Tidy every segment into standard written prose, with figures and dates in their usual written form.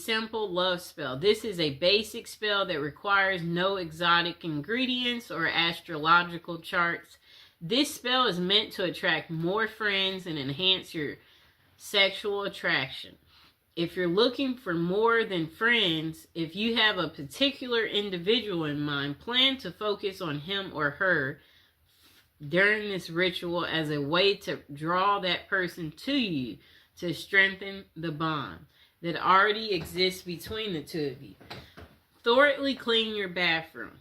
simple love spell. This is a basic spell that requires no exotic ingredients or astrological charts. This spell is meant to attract more friends and enhance your sexual attraction. If you're looking for more than friends, if you have a particular individual in mind, plan to focus on him or her during this ritual as a way to draw that person to you to strengthen the bond that already exists between the two of you. Thoroughly clean your bathroom.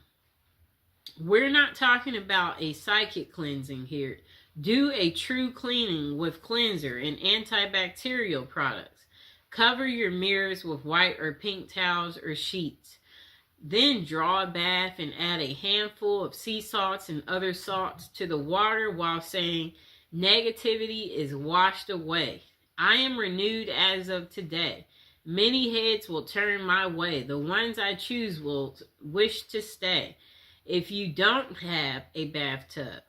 We're not talking about a psychic cleansing here. Do a true cleaning with cleanser and antibacterial products. Cover your mirrors with white or pink towels or sheets. Then draw a bath and add a handful of sea salts and other salts to the water while saying, negativity is washed away. I am renewed as of today. Many heads will turn my way. The ones I choose will wish to stay. If you don't have a bathtub,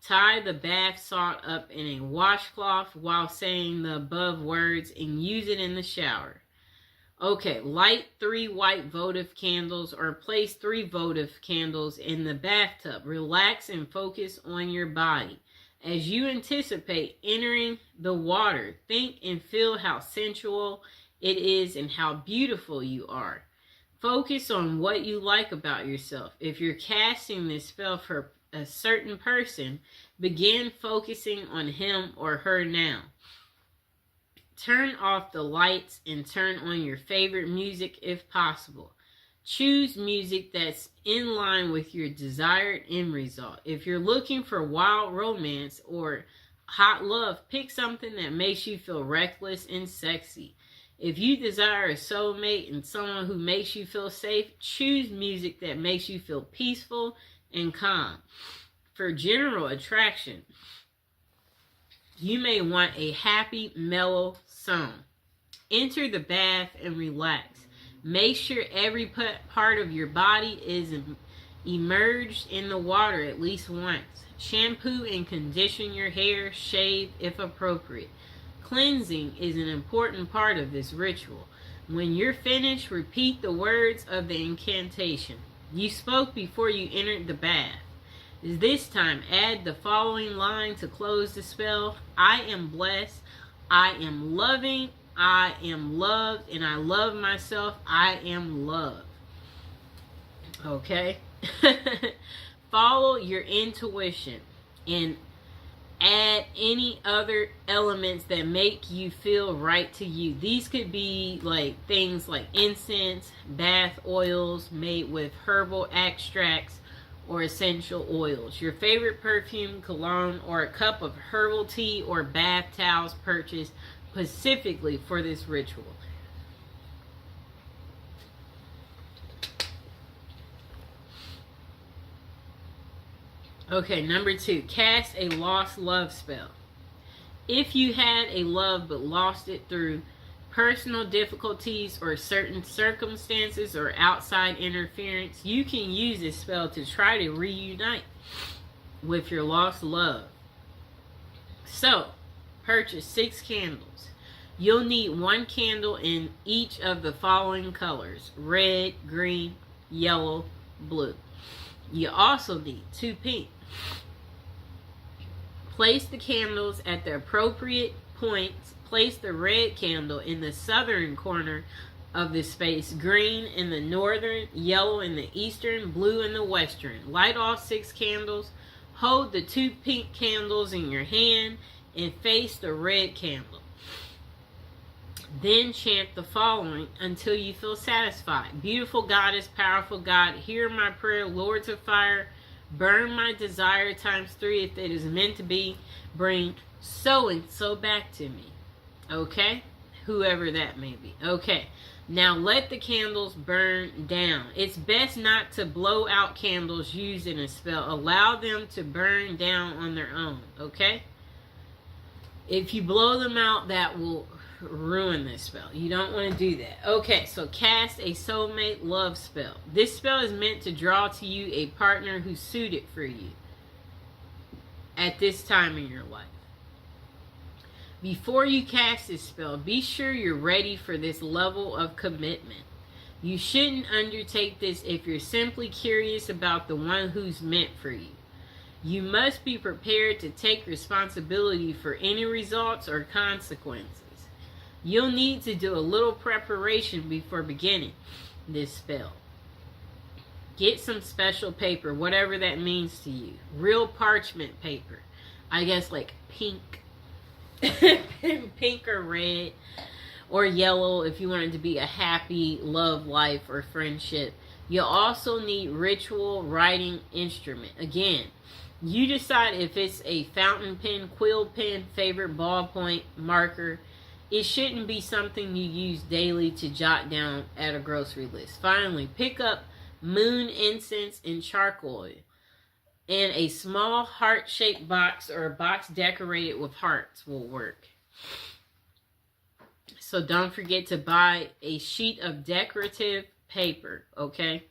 tie the bath salt up in a washcloth while saying the above words and use it in the shower. Okay, light 3 white votive candles or place 3 votive candles in the bathtub. Relax and focus on your body. As you anticipate entering the water, think and feel how sensual it is and how beautiful you are. Focus on what you like about yourself. If you're casting this spell for a certain person, begin focusing on him or her now. Turn off the lights and turn on your favorite music if possible. Choose music that's in line with your desired end result. If you're looking for wild romance or hot love, pick something that makes you feel reckless and sexy. If you desire a soulmate and someone who makes you feel safe, choose music that makes you feel peaceful and calm. For general attraction, you may want a happy, mellow song. Enter the bath and relax. Make sure every part of your body is immersed in the water at least once. Shampoo and condition your hair, shave if appropriate. Cleansing is an important part of this ritual. When you're finished, repeat the words of the incantation you spoke before you entered the bath. This time, add the following line to close the spell. I am blessed. I am loving. I am loved. And I love myself. I am loved. Okay? Follow your intuition and add any other elements that make you feel right to you. These could be like things like incense, bath oils made with herbal extracts, or essential oils, your favorite perfume, cologne, or a cup of herbal tea or bath towels purchased specifically for this ritual. Okay, number 2, cast a lost love spell. If you had a love but lost it through personal difficulties or certain circumstances or outside interference, you can use this spell to try to reunite with your lost love. So, purchase 6 candles. You'll need 1 candle in each of the following colors: red, green, yellow, blue. You also need 2 pink. Place the candles at the appropriate points. Place the red candle in the southern corner of the space, green in the northern, yellow in the eastern, blue in the western. Light all 6 candles. Hold the 2 pink candles in your hand and face the red candle. Then chant the following until you feel satisfied. Beautiful goddess, powerful God, hear my prayer. Lords of fire, burn my desire times 3 if it is meant to be. Bring so and so back to me. Okay? Whoever that may be. Okay. Now let the candles burn down. It's best not to blow out candles used in a spell. Allow them to burn down on their own. Okay? If you blow them out, that will ruin this spell. You don't want to do that. Okay, so cast a soulmate love spell. This spell is meant to draw to you a partner who's suited for you at this time in your life. Before you cast this spell, be sure you're ready for this level of commitment. You shouldn't undertake this if you're simply curious about the one who's meant for you. You must be prepared to take responsibility for any results or consequences. You'll need to do a little preparation before beginning this spell. Get some special paper, whatever that means to you. Real parchment paper. I guess like pink. Pink or red or yellow if you want it to be a happy love life or friendship. You'll also need ritual writing instrument. Again, you decide if it's a fountain pen, quill pen, favorite ballpoint, marker. It shouldn't be something you use daily to jot down at a grocery list. Finally, pick up moon incense and charcoal. And a small heart-shaped box or a box decorated with hearts will work. So don't forget to buy a sheet of decorative paper, okay?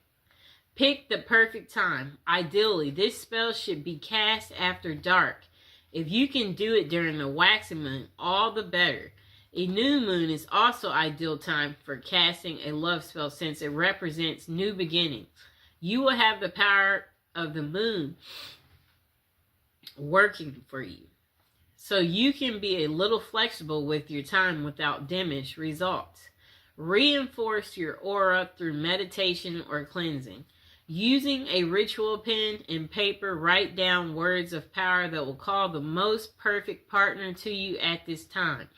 Pick the perfect time. Ideally, this spell should be cast after dark. If you can do it during the waxing moon, all the better. A new moon is also ideal time for casting a love spell since it represents new beginnings. You will have the power of the moon working for you. So you can be a little flexible with your time without diminished results. Reinforce your aura through meditation or cleansing. Using a ritual pen and paper, write down words of power that will call the most perfect partner to you at this time.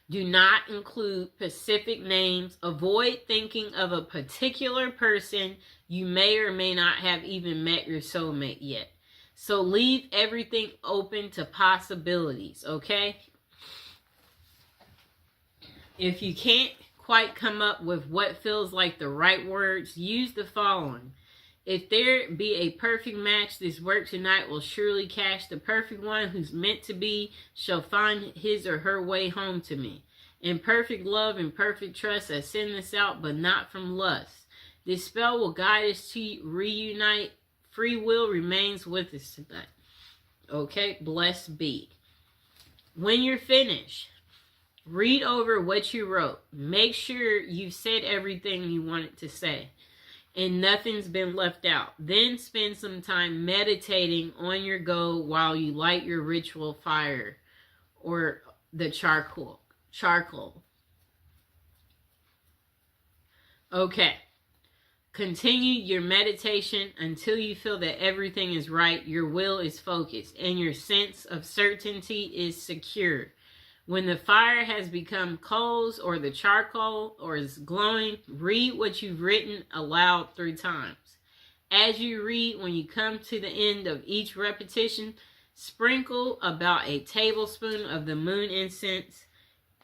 Do not include specific names. Avoid thinking of a particular person. You may or may not have even met your soulmate yet. So leave everything open to possibilities, okay? If you can't quite come up with what feels like the right words, use the following. If there be a perfect match, this work tonight will surely catch the perfect one who's meant to be, shall find his or her way home to me. In perfect love and perfect trust, I send this out, but not from lust. This spell will guide us to reunite. Free will remains with us tonight. Okay, blessed be. When you're finished, read over what you wrote. Make sure you've said everything you wanted to say and nothing's been left out. Then spend some time meditating on your goal while you light your ritual fire or the charcoal. Okay. Continue your meditation until you feel that everything is right, your will is focused, and your sense of certainty is secure. When the fire has become coals or the charcoal or is glowing, read what you've written aloud 3 times. As you read, when you come to the end of each repetition, sprinkle about a tablespoon of the moon incense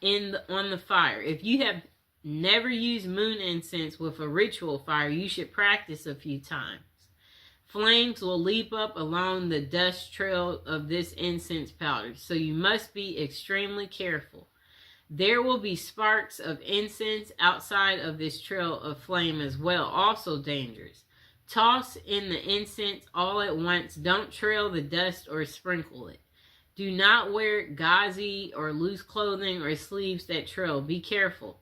on the fire. If you have never used moon incense with a ritual fire, you should practice a few times. Flames will leap up along the dust trail of this incense powder, so you must be extremely careful. There will be sparks of incense outside of this trail of flame as well, also dangerous. Toss in the incense all at once. Don't trail the dust or sprinkle it. Do not wear gauzy or loose clothing or sleeves that trail. Be careful.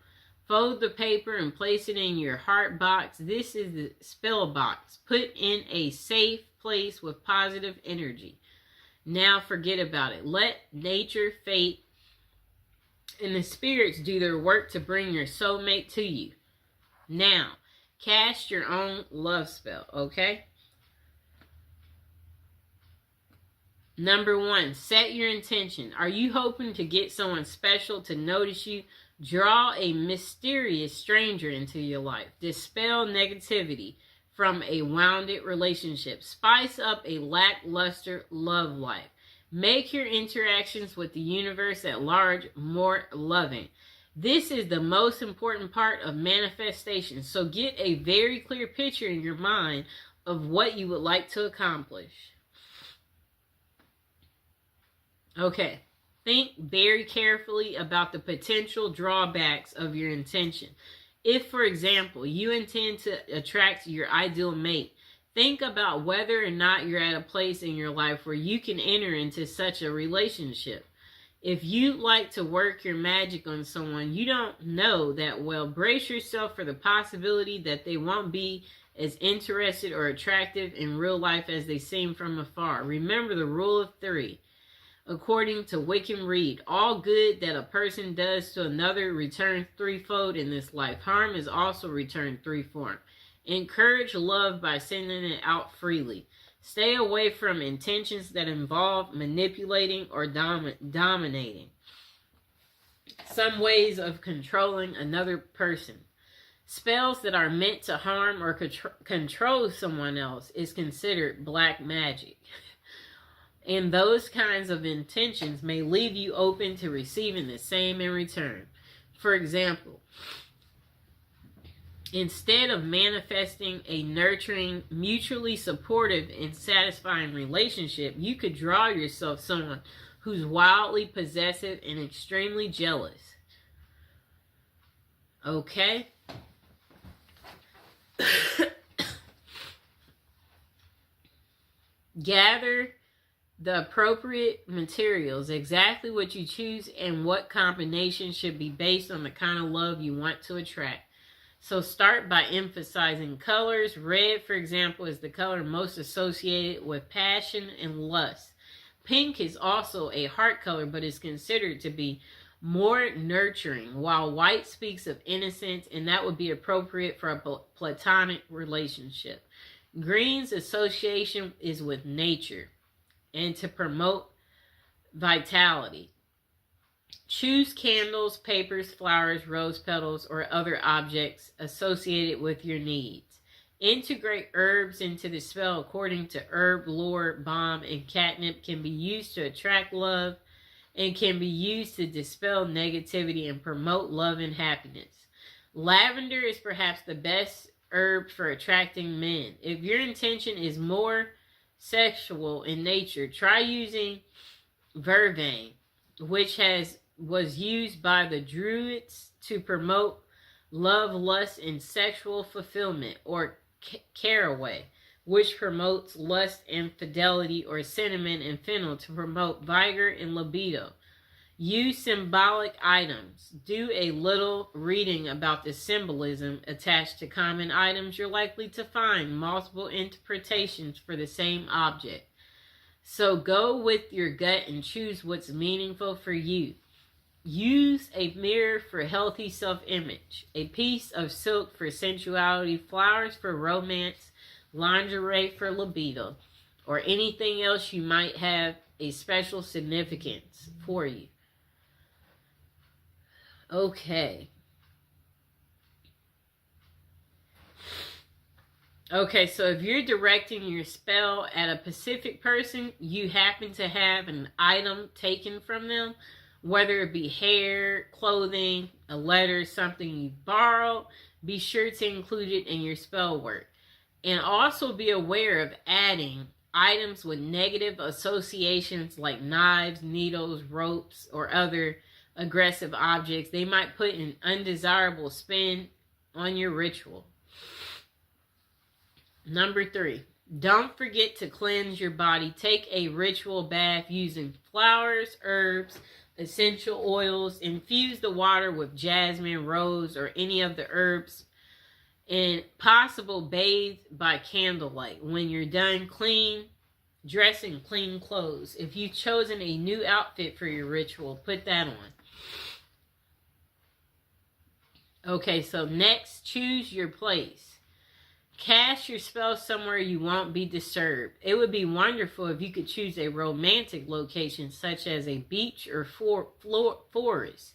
Fold the paper and place it in your heart box. This is the spell box. Put in a safe place with positive energy. Now forget about it. Let nature, fate, and the spirits do their work to bring your soulmate to you. Now, cast your own love spell, okay? Number 1, set your intention. Are you hoping to get someone special to notice you? Draw a mysterious stranger into your life. Dispel negativity from a wounded relationship. Spice up a lackluster love life. Make your interactions with the universe at large more loving. This is the most important part of manifestation. So get a very clear picture in your mind of what you would like to accomplish. Okay. Think very carefully about the potential drawbacks of your intention. If, for example, you intend to attract your ideal mate, think about whether or not you're at a place in your life where you can enter into such a relationship. If you like to work your magic on someone you don't know that well, brace yourself for the possibility that they won't be as interested or attractive in real life as they seem from afar. Remember the rule of three. According to Wickham Reed, all good that a person does to another returns threefold in this life. Harm is also returned threefold. Encourage love by sending it out freely. Stay away from intentions that involve manipulating or dominating. Some ways of controlling another person. Spells that are meant to harm or control someone else is considered black magic. And those kinds of intentions may leave you open to receiving the same in return. For example, instead of manifesting a nurturing, mutually supportive, and satisfying relationship, you could draw yourself someone who's wildly possessive and extremely jealous. Okay? Gather the appropriate materials, exactly what you choose and what combination should be based on the kind of love you want to attract. So start by emphasizing colors. Red, for example, is the color most associated with passion and lust. Pink is also a heart color, but is considered to be more nurturing, while white speaks of innocence, and that would be appropriate for a platonic relationship. Green's association is with nature and to promote vitality. Choose candles, papers, flowers, rose petals, or other objects associated with your needs. Integrate herbs into the spell according to herb lore. Balm and catnip can be used to attract love and can be used to dispel negativity and promote love and happiness. Lavender is perhaps the best herb for attracting men. If your intention is more sexual in nature, try using vervain, which was used by the Druids to promote love, lust, and sexual fulfillment, or caraway, which promotes lust and fidelity, or cinnamon and fennel to promote vigor and libido. Use symbolic items. Do a little reading about the symbolism attached to common items. You're likely to find multiple interpretations for the same object. So go with your gut and choose what's meaningful for you. Use a mirror for healthy self-image, a piece of silk for sensuality, flowers for romance, lingerie for libido, or anything else you might have a special significance for you. Okay. Okay, so if you're directing your spell at a specific person, you happen to have an item taken from them, whether it be hair, clothing, a letter, something you borrowed, be sure to include it in your spell work. And also be aware of adding items with negative associations like knives, needles, ropes, or other aggressive objects. They might put an undesirable spin on your ritual. Number 3, don't forget to cleanse your body. Take a ritual bath using flowers, herbs, essential oils. Infuse the water with jasmine, rose, or any of the herbs. And possible bathe by candlelight. When you're done, dress in clean clothes. If you've chosen a new outfit for your ritual, put that on. Okay, so next, choose your place. Cast your spell somewhere you won't be disturbed. It would be wonderful if you could choose a romantic location such as a beach or forest.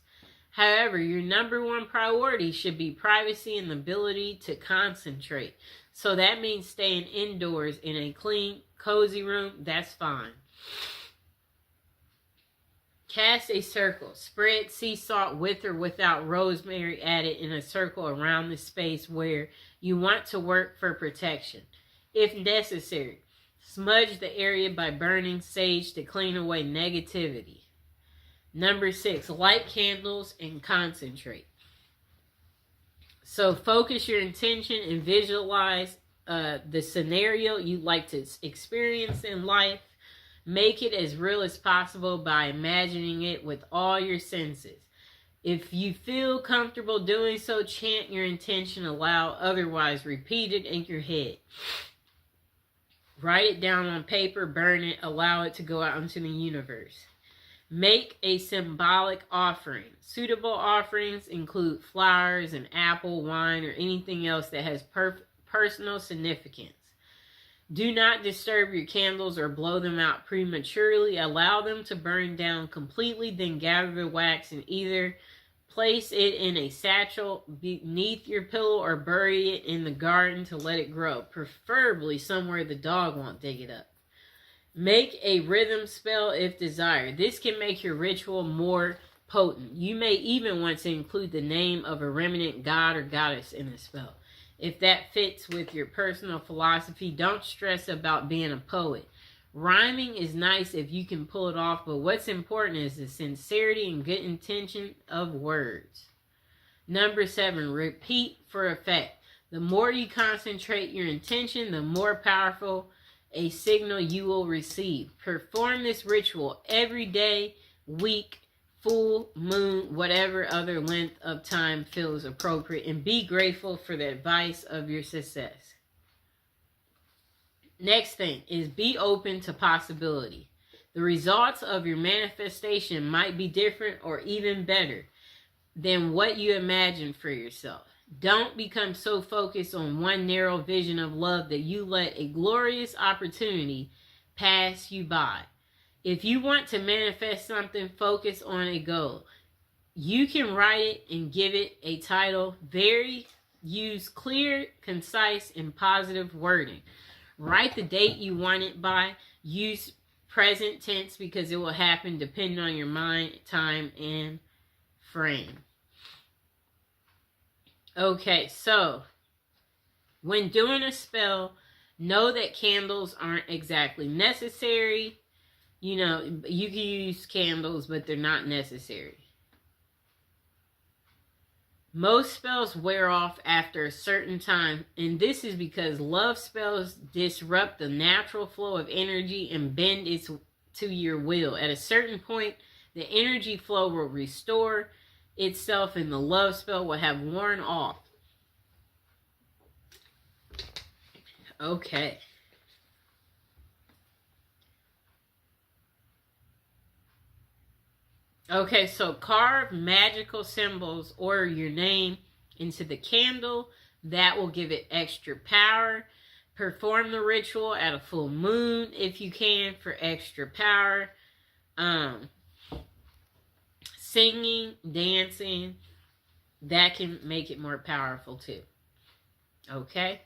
However, your number one priority should be privacy and the ability to concentrate. So that means staying indoors in a clean, cozy room. That's fine. Cast a circle. Spread sea salt with or without rosemary added in a circle around the space where you want to work for protection. If necessary, smudge the area by burning sage to clean away negativity. Number 6, light candles and concentrate. So focus your intention and visualize the scenario you'd like to experience in life. Make it as real as possible by imagining it with all your senses. If you feel comfortable doing so, chant your intention aloud, otherwise repeat it in your head. Write it down on paper, burn it, allow it to go out into the universe. Make a symbolic offering. Suitable offerings include flowers, an apple, wine, or anything else that has personal significance. Do not disturb your candles or blow them out prematurely. Allow them to burn down completely, then gather the wax and either place it in a satchel beneath your pillow or bury it in the garden to let it grow, preferably somewhere the dog won't dig it up. Make a rhythm spell if desired. This can make your ritual more potent. You may even want to include the name of a remnant god or goddess in the spell. If that fits with your personal philosophy, don't stress about being a poet. Rhyming is nice if you can pull it off, but what's important is the sincerity and good intention of words. Number 7, repeat for effect. The more you concentrate your intention, the more powerful a signal you will receive. Perform this ritual every day, week, full moon, whatever other length of time feels appropriate, and be grateful for the advice of your success. Next thing is be open to possibility. The results of your manifestation might be different or even better than what you imagined for yourself. Don't become so focused on one narrow vision of love that you let a glorious opportunity pass you by. If you want to manifest something, focus on a goal. You can write it and give it a title. Use clear, concise, and positive wording. Write the date you want it by. Use present tense because it will happen depending on your mind, time, and frame. Okay, so when doing a spell, know that candles aren't exactly necessary. You know, you can use candles, but they're not necessary. Most spells wear off after a certain time, and this is because love spells disrupt the natural flow of energy and bend it to your will. At a certain point, the energy flow will restore itself and the love spell will have worn off. Okay. Okay, so carve magical symbols or your name into the candle. That will give it extra power. Perform the ritual at a full moon if you can for extra power. Singing, dancing, that can make it more powerful too. Okay?